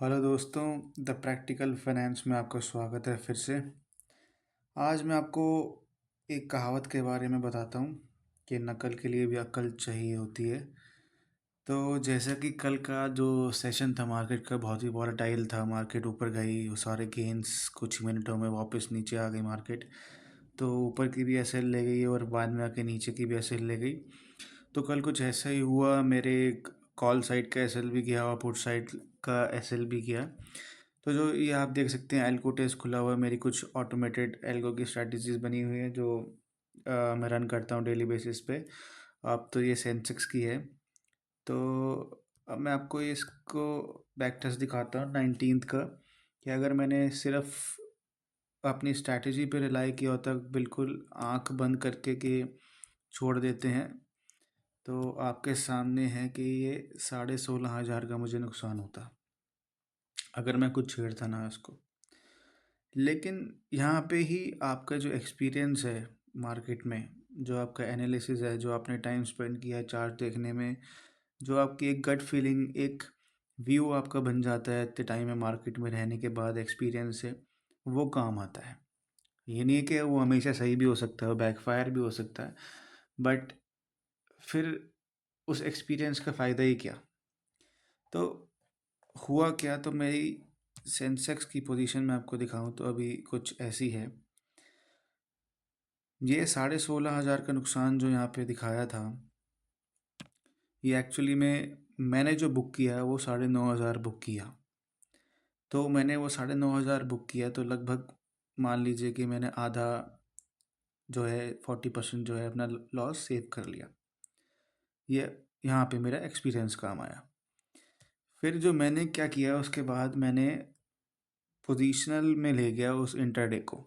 Hello दोस्तों, the practical finance में आपका स्वागत है फिर से। आज मैं आपको एक कहावत के बारे में बताता हूँ कि नकल के लिए भी अक्ल चाहिए होती है। तो जैसा कि कल का जो सेशन था मार्केट का, बहुत ही वॉलेटाइल था। मार्केट ऊपर गई, वो सारे गेंस कुछ मिनटों में वापस नीचे आ गई मार्केट। तो ऊपर की भी एसएल ले गई और बाद में आके नीचे की भी एसएल ले गई। तो कल कुछ ऐसा ही हुआ, मेरे कॉल साइड का एसएल भी गया और पुट साइड का एसएल भी गया। तो जो ये आप देख सकते हैं, एल्को टेस्ट खुला हुआ है। मेरी कुछ ऑटोमेटेड एल्को की स्ट्रैटेजीज बनी हुई है जो मैं रन करता हूँ डेली बेसिस पे। अब तो ये सेंसेक्स की है। तो अब मैं आपको इसको बैक टेस्ट दिखाता हूँ 19th का, कि अगर मैंने सिर्फ अपनी स्ट्रैटेजी पे रिलाई किया होता, बिल्कुल आंख बंद करके कि छोड़ देते हैं, तो आपके सामने है कि ये 16,500 का मुझे नुकसान होता अगर मैं कुछ छेड़ता ना इसको। लेकिन यहाँ पे ही आपका जो एक्सपीरियंस है मार्केट में, जो आपका एनालिसिस है, जो आपने टाइम स्पेंड किया है चार्ट देखने में, जो आपकी एक गट फीलिंग, एक व्यू आपका बन जाता है इतने टाइम में मार्केट में रहने के बाद, एक्सपीरियंस से वो काम आता है। ये नहीं है कि वो हमेशा सही भी हो सकता है, बैकफायर भी हो सकता है, बट फिर उस एक्सपीरियंस का फ़ायदा ही क्या। तो हुआ क्या, तो मेरी सेंसेक्स की पोजीशन में आपको दिखाऊं तो अभी कुछ ऐसी है। ये 16,500 का नुकसान जो यहाँ पे दिखाया था, ये एक्चुअली में मैंने जो बुक किया है वो 9,500 बुक किया। तो मैंने वो 9,500 बुक किया, तो लगभग मान लीजिए कि मैंने आधा जो है 40% जो है अपना लॉस सेव कर लिया। ये यहाँ पे मेरा एक्सपीरियंस काम आया। फिर जो मैंने क्या किया, उसके बाद मैंने पोजीशनल में ले गया उस इंटरडे को।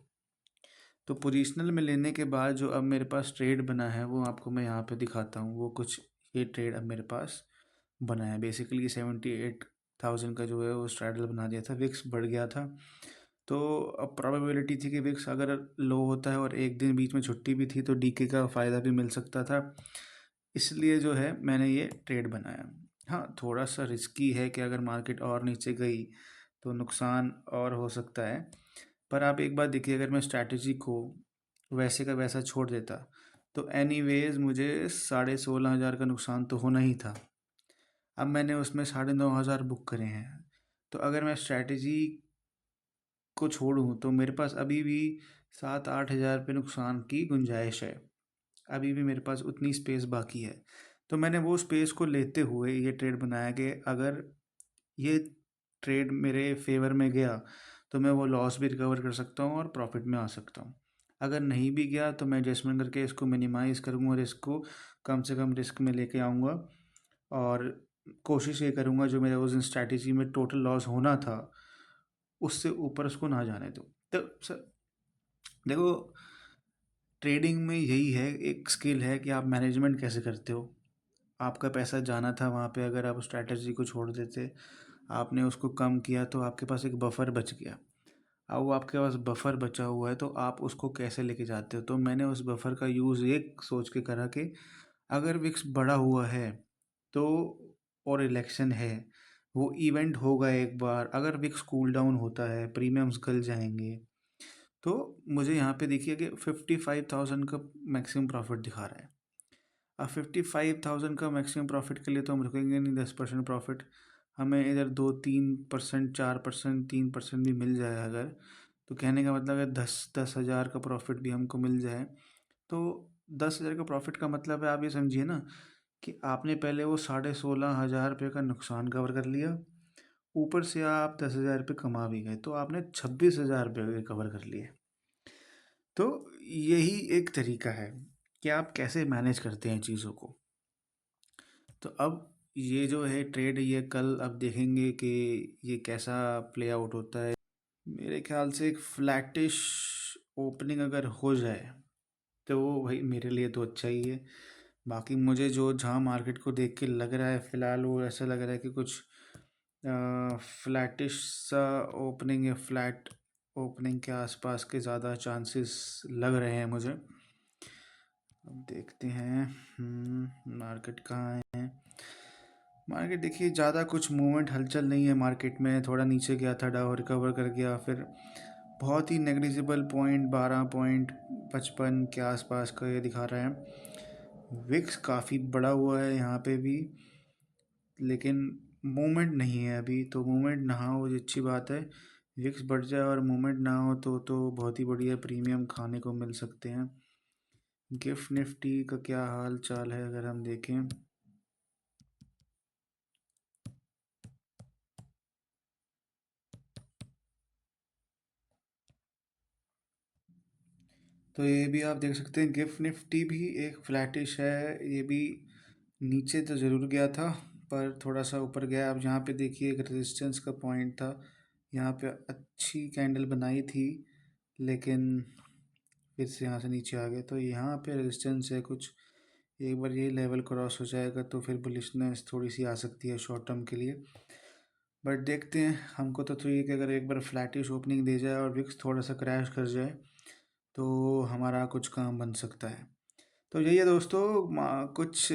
तो पोजीशनल में लेने के बाद जो अब मेरे पास ट्रेड बना है वो आपको मैं यहाँ पे दिखाता हूँ। वो कुछ ये ट्रेड अब मेरे पास बना है। बेसिकली 78,000 का जो है वो स्ट्रैडल बना दिया था। विक्स बढ़ गया था, तो अब प्रोबेबिलिटी थी कि विक्स अगर लो होता है और एक दिन बीच में छुट्टी भी थी तो डीके का फ़ायदा भी मिल सकता था। इसलिए जो है मैंने ये ट्रेड बनाया। हाँ, थोड़ा सा रिस्की है कि अगर मार्केट और नीचे गई तो नुकसान और हो सकता है। पर आप एक बात देखिए, अगर मैं स्ट्रैटेजी को वैसे का वैसा छोड़ देता तो एनीवेज मुझे 16,500 का नुकसान तो होना ही था। अब मैंने उसमें 9,500 बुक करे हैं, तो अगर मैं स्ट्रैटेजी को छोड़ूं तो मेरे पास अभी भी 7-8 हज़ार पे नुकसान की गुंजाइश है। अभी भी मेरे पास उतनी स्पेस बाकी है। तो मैंने वो स्पेस को लेते हुए ये ट्रेड बनाया कि अगर ये ट्रेड मेरे फेवर में गया तो मैं वो लॉस भी रिकवर कर सकता हूँ और प्रॉफिट में आ सकता हूँ। अगर नहीं भी गया तो मैं एडजस्टमेंट करके इसको मिनिमाइज़ करूँगा, रिस्क को कम से कम रिस्क में लेके आऊँगा और कोशिश ये करूँगा जो मेरे उस दिन स्ट्रैटेजी में टोटल लॉस होना था उससे ऊपर उसको ना जाने दो। तो सर देखो, ट्रेडिंग में यही है, एक स्किल है कि आप मैनेजमेंट कैसे करते हो। आपका पैसा जाना था वहाँ पे, अगर आप स्ट्रैटेजी को छोड़ देते, आपने उसको कम किया तो आपके पास एक बफर बच गया। अब वो आपके पास बफर बचा हुआ है तो आप उसको कैसे लेके जाते हो। तो मैंने उस बफर का यूज़ ये सोच के करा कि अगर विक्स बढ़ा हुआ है तो, और इलेक्शन है, वो इवेंट होगा एक बार, अगर विक्स कूल डाउन होता है, प्रीमियम्स गल जाएंगे, तो मुझे यहाँ पे देखिए कि 55,000 का मैक्सिमम प्रॉफिट दिखा रहा है। अब 55,000 का मैक्सिमम प्रॉफिट के लिए तो हम रुकेंगे नहीं। 10% प्रॉफिट हमें इधर 2-3%, 4%, 3% भी मिल जाए अगर, तो कहने का मतलब है 10,000 का प्रॉफिट भी हमको मिल जाए, तो 10,000 का प्रॉफिट का मतलब है, आप ये समझिए ना कि आपने पहले वो 16,500 रुपये का नुकसान कवर कर लिया, ऊपर से आप 10,000 रुपये कमा भी गए, तो आपने 26,000 रुपये कवर कर लिए। तो यही एक तरीका है कि आप कैसे मैनेज करते हैं चीज़ों को। तो अब ये जो है ट्रेड, ये कल अब देखेंगे कि ये कैसा प्ले आउट होता है। मेरे ख्याल से एक फ्लैटिश ओपनिंग अगर हो जाए तो भाई मेरे लिए तो अच्छा ही है। बाकी मुझे जो जहाँ मार्केट को देख के लग रहा है फ़िलहाल, वो ऐसा लग रहा है कि कुछ फ्लैटिश सा ओपनिंग या फ्लैट ओपनिंग के आसपास के ज़्यादा चांसेस लग रहे हैं मुझे। अब देखते हैं मार्केट कहाँ है। मार्केट देखिए ज़्यादा कुछ मूवमेंट हलचल नहीं है मार्केट में, थोड़ा नीचे गया था, डाउ रिकवर कर गया, फिर बहुत ही नेग्लिजिबल पॉइंट 12.55 के आसपास का ये दिखा रहा है। विक्स काफ़ी बड़ा हुआ है यहाँ पे भी, लेकिन मूवमेंट नहीं है अभी, तो मूवमेंट ना हो ये अच्छी बात है। विक्स बढ़ जाए और मूवमेंट ना हो तो बहुत ही बढ़िया प्रीमियम खाने को मिल सकते हैं। गिफ्ट निफ्टी का क्या हाल चाल है अगर हम देखें, तो ये भी आप देख सकते हैं। गिफ्ट निफ्टी भी एक फ्लैटिश है, ये भी नीचे तो ज़रूर गया था पर थोड़ा सा ऊपर गया। अब यहाँ पे देखिए एक रेजिस्टेंस का पॉइंट था, यहाँ पे अच्छी कैंडल बनाई थी, लेकिन फिर से यहाँ से नीचे आ गए। तो यहाँ पे रेजिस्टेंस है कुछ, एक बार ये लेवल क्रॉस हो जाएगा तो फिर बुलिशनेस थोड़ी सी आ सकती है शॉर्ट टर्म के लिए। बट देखते हैं, हमको तो ये कि अगर एक बार फ्लैटिश ओपनिंग दे जाए और विक्स थोड़ा सा क्रैश कर जाए तो हमारा कुछ काम बन सकता है। तो यही है दोस्तों, कुछ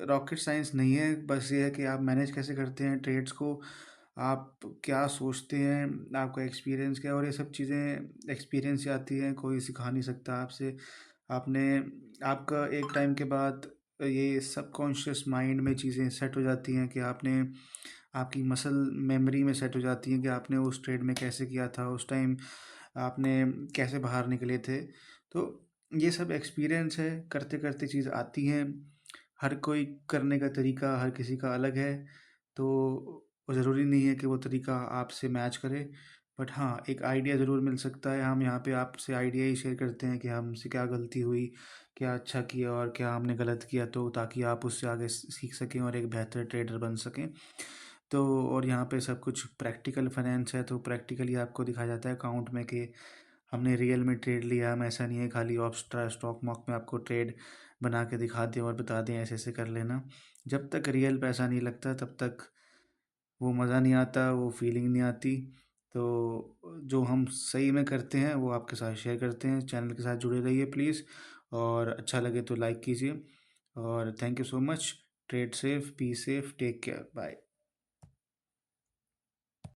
रॉकेट साइंस नहीं है, बस ये है कि आप मैनेज कैसे करते हैं ट्रेड्स को, आप क्या सोचते हैं, आपका एक्सपीरियंस क्या है, और ये सब चीज़ें एक्सपीरियंस से आती हैं, कोई सिखा नहीं सकता आपसे। आपने आपका एक टाइम के बाद ये सबकॉन्शियस माइंड में चीज़ें सेट हो जाती हैं कि आपने, आपकी मसल मेमोरी में सेट हो जाती हैं कि आपने उस ट्रेड में कैसे किया था, उस टाइम आपने कैसे बाहर निकले थे। तो ये सब एक्सपीरियंस है, करते करते चीज़ आती हैं। हर कोई करने का तरीका हर किसी का अलग है, तो ज़रूरी नहीं है कि वो तरीका आपसे मैच करे। बट हाँ, एक आइडिया ज़रूर मिल सकता है। हम यहाँ पे आपसे आइडिया ही शेयर करते हैं कि हमसे क्या गलती हुई, क्या अच्छा किया और क्या हमने गलत किया, तो ताकि आप उससे आगे सीख सकें और एक बेहतर ट्रेडर बन सकें। तो और यहाँ पे सब कुछ प्रैक्टिकल फाइनेंस है, तो प्रैक्टिकली आपको दिखाया जाता है अकाउंट में कि हमने रियल में ट्रेड लिया। हम ऐसा नहीं है खाली ऑब्स्ट्रा स्टॉक मॉक में आपको ट्रेड बना के दिखा दें और बता दें ऐसे ऐसे कर लेना। जब तक रियल पैसा नहीं लगता तब तक वो मज़ा नहीं आता, वो फीलिंग नहीं आती। तो जो हम सही में करते हैं वो आपके साथ शेयर करते हैं। चैनल के साथ जुड़े रहिए प्लीज़, और अच्छा लगे तो लाइक कीजिए। और thank you so much. Trade safe, be safe, take care, bye.